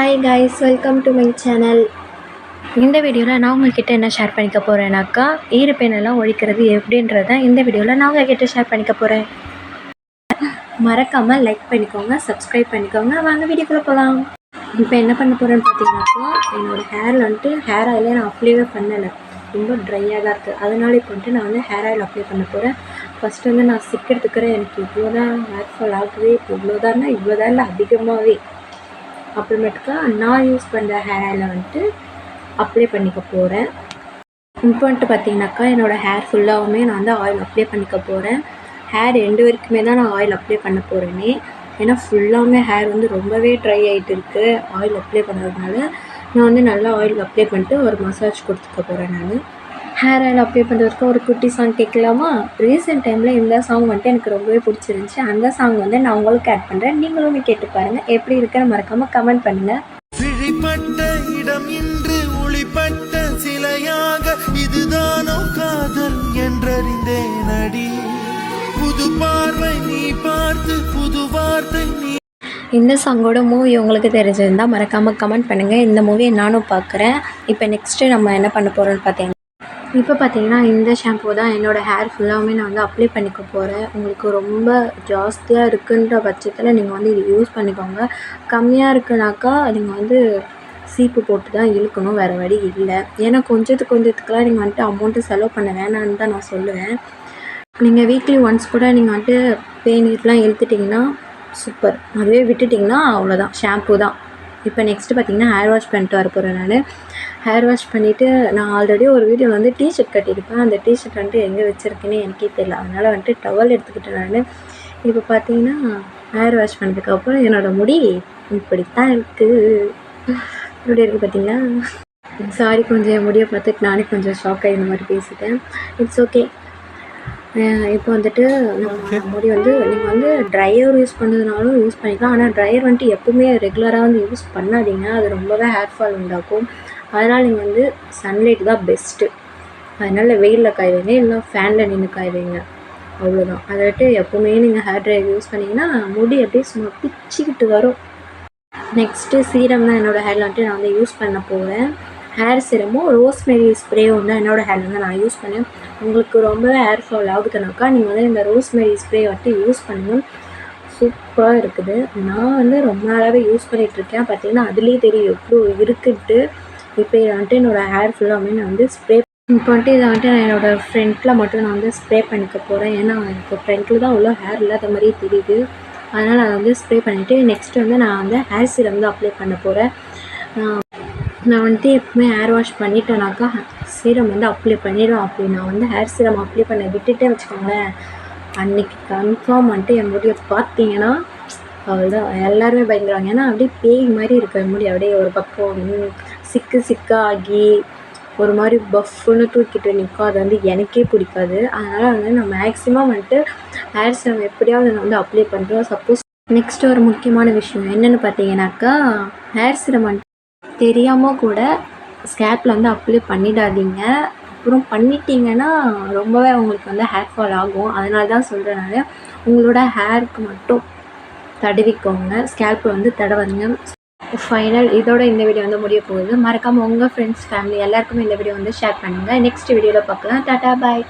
Hi guys, welcome to my channel. இந்த வீடியோவில் நான் உங்கள்கிட்ட என்ன ஷேர் பண்ணிக்க போகிறேன்னாக்கா, ஈரப்பெண்ணெல்லாம் ஒழிக்கிறது எப்படின்றத இந்த வீடியோவில் நான் உங்கள்கிட்ட ஷேர் பண்ணிக்க போகிறேன். மறக்காமல் லைக் பண்ணிக்கோங்க, சப்ஸ்கிரைப் பண்ணிக்கோங்க. வாங்க வீடியோக்குள்ளே போகலாம். இப்போ என்ன பண்ண போகிறேன்னு பார்த்தீங்கன்னாக்கா, என்னோடய ஹேரில் ஹேர் ஆயிலே நான் அப்ளைவே பண்ணலை, ரொம்ப ட்ரையாக தான் இருக்குது. அதனால இப்போ நான் ஹேர் ஆயில் அப்ளை பண்ண போகிறேன். ஃபஸ்ட்டு நான் சிக் எடுத்துக்கிறேன். எனக்கு இவ்வளோ தான் ஹேர் ஃபால் ஆகுது, இவ்வளோதான்னா இவ்வளோதான் இல்லை, அதிகமாகவே. அப்புறமேட்டுக்கா நான் யூஸ் பண்ணுற ஹேர் ஆயிலை அப்ளை பண்ணிக்க போகிறேன். இப்போ பார்த்தீங்கன்னாக்கா, என்னோடய ஹேர் ஃபுல்லாகவுமே நான் ஆயில் அப்ளை பண்ணிக்க போகிறேன். ஹேர் எண்டு வரைக்குமே தான் நான் ஆயில் அப்ளை பண்ண போகிறேனே. ஏன்னா ஃபுல்லாகவுமே ஹேர் ரொம்பவே ட்ரை ஆகிட்டு இருக்குது. ஆயில் அப்ளை பண்ணுறதுனால நான் நல்லா ஆயில் அப்ளை பண்ணிட்டு ஒரு மசாஜ் கொடுத்துக்க போகிறேன். நான் ஹேர் ஆயில் அப்ளை பண்ணுறதுக்கு ஒரு குட்டி சாங் கேட்கலாமா? ரீசெண்ட் டைமில் இந்த சாங் எனக்கு ரொம்பவே பிடிச்சிருந்துச்சி. அந்த சாங் நான் உங்களுக்கு ஆட் பண்ணுறேன். நீங்களுமே கேட்டு பாருங்கள். எப்படி இருக்குன்னு மறக்காமல் கமெண்ட் பண்ணுங்கள். விழிப்பட்ட இடம் இன்று ஒளிப்பட்ட சிலையாக இதுதானோ காதல் என்றறிந்தேன் அடி. புது பார்வை நீ பார்த்து புது வார்த்தை நீ. இந்த சாங்கோட மூவி உங்களுக்கு தெரிஞ்சிருந்தால் மறக்காமல் கமெண்ட் பண்ணுங்கள். இந்த மூவியை நானும் பார்க்குறேன். இப்போ நெக்ஸ்ட்டு நம்ம என்ன பண்ண போகிறோன்னு பார்த்தீங்கன்னா இந்த ஷாம்பு தான் என்னோடய ஹேர் ஃபுல்லாகவுமே நான் அப்ளை பண்ணிக்க போகிறேன். உங்களுக்கு ரொம்ப ஜாஸ்தியாக இருக்குன்ற பட்சத்தில் நீங்கள் இது யூஸ் பண்ணிக்கோங்க. கம்மியாக இருக்குனாக்கா நீங்கள் சீப்பு போட்டு தான் இழுக்கணும், வேறு வழி இல்லை. ஏன்னா கொஞ்சத்துக்கெலாம் நீங்கள் அமௌண்ட்டு செலவு பண்ண வேணான்னு தான் நான் சொல்லுவேன். நீங்கள் வீக்லி ஒன்ஸ் கூட நீங்கள் பேனிட்லாம் இழுத்துட்டிங்கன்னா சூப்பர். அதுவே விட்டுட்டிங்கன்னா அவ்வளோதான், ஷாம்பு தான். இப்போ நெக்ஸ்ட்டு பார்த்தீங்கன்னா ஹேர் வாஷ் பண்ணிட்டு வர போகிறேன். நான் ஹேர் வாஷ் பண்ணிவிட்டு நான் ஆல்ரெடி ஒரு வீடியோ டிஷர்ட் கட்டியிருப்பேன். அந்த டிஷர்ட் எங்கே வச்சுருக்கேன்னு எனக்கே தெரியல. அதனால் டவல் எடுத்துக்கிட்டேன். நான் இப்போ பார்த்தீங்கன்னா ஹேர் வாஷ் பண்ணதுக்கப்புறம் என்னோடய முடி இப்படித்தான் இருக்குது. இப்படி இருக்குது பார்த்தீங்களா? சாரி, கொஞ்சம் என் முடியை பார்த்துட்டு நானே கொஞ்சம் ஷாக்காக இந்த மாதிரி பேசிட்டேன். It's okay. இப்போ நம்ம முடி நீங்கள் ட்ரையர் யூஸ் பண்ணுறதுனாலும் யூஸ் பண்ணிக்கலாம். ஆனால் ட்ரையர் எப்போவுமே ரெகுலராக யூஸ் பண்ணாதீங்க. அது ரொம்பவே ஹேர் ஃபால் உண்டாக்கும். அதனால் நீங்கள் சன்லைட் தான் பெஸ்ட்டு. அதனால் வெயிலில் காய வைங்க, இல்லை ஃபேனில் நின்று காய வைங்க, அவ்வளோதான். அதை எப்போவுமே நீங்கள் ஹேர் ட்ரையர் யூஸ் பண்ணிங்கன்னா முடி அப்படியே சும்மா பிச்சுக்கிட்டு வரும். நெக்ஸ்ட்டு சீரம் தான் என்னோடய ஹேரில் நான் யூஸ் பண்ண போகிறேன். ஹேர் சீரமும் ரோஸ்மெரி ஸ்ப்ரேவும் தான் என்னோடய ஹேரில் நான் யூஸ் பண்ணேன். உங்களுக்கு ரொம்பவே ஹேர் ஃபால் ஆகுதுனாக்கா நீங்கள் இந்த ரோஸ்மெரி ஸ்ப்ரே யூஸ் பண்ணுங்கள். சூப்பராக இருக்குது. நான் ரொம்ப நாளாகவே யூஸ் பண்ணிகிட்ருக்கேன். பார்த்தீங்கன்னா அதுலேயே தெரியும் எவ்வளோ இருக்குன்ட்டு. இப்போ இதை என்னோடய ஹேர் ஃபுல்லாகவே நான் ஸ்ப்ரே இப்போ இதை நான் என்னோடய ஃப்ரண்ட்டில் மட்டும் நான் ஸ்ப்ரே பண்ணிக்க போகிறேன். ஏன்னா இப்போ ஃப்ரண்ட்டில் தான் அவ்வளோ ஹேர் இல்லாத மாதிரியே தெரியுது. அதனால் நான் ஸ்ப்ரே பண்ணிவிட்டு நெக்ஸ்ட்டு நான் ஹேர் சீரம் அப்ளை பண்ண போகிறேன். நான் எப்பவுமே ஹேர் வாஷ் பண்ணிட்டேனாக்கா சீரம் அப்ளை பண்ணிடுவேன். அப்படி நான் ஹேர் சீரம் அப்ளை பண்ண விட்டுட்டே வச்சுக்கோங்களேன், அன்றைக்கி கன்ஃபார்ம் என் முடியை பார்த்தீங்கன்னா அவ்வளோதான், எல்லாருமே பயந்துருவாங்க. ஏன்னா அப்படியே பேய் மாதிரி இருக்க முடி அப்படியே ஒரு பக்கம் சிக்காகி ஒரு மாதிரி பஃப்னு தூக்கிட்டு நிற்கும். அது எனக்கே பிடிக்காது. அதனால் நான் மேக்ஸிமம் ஹேர் சீரம் எப்படியாவது நான் அப்ளை பண்ணுறேன். சப்போஸ் நெக்ஸ்ட்டு ஒரு முக்கியமான விஷயம் என்னென்னு பார்த்தீங்கன்னாக்கா, ஹேர் சீரம் தெரியாமல் கூட ஸ்கேல்பில் அப்ளை பண்ணிடாதீங்க. அப்புறம் பண்ணிட்டீங்கன்னா ரொம்பவே உங்களுக்கு ஹேர் ஃபால் ஆகும். அதனால தான் சொல்கிறேன் நான், உங்களோட ஹேருக்கு மட்டும் தடவிக்கோங்க, ஸ்கேல்ப்பு தடவாதீங்க. ஃபைனல் இதோட இந்த வீடியோ முடிய போகுது. மறக்காமல் உங்கள் ஃப்ரெண்ட்ஸ், ஃபேமிலி எல்லாருக்குமே இந்த வீடியோ ஷேர் பண்ணுங்கள். நெக்ஸ்ட் வீடியோவில் பார்க்கலாம். டாடா, பாய்.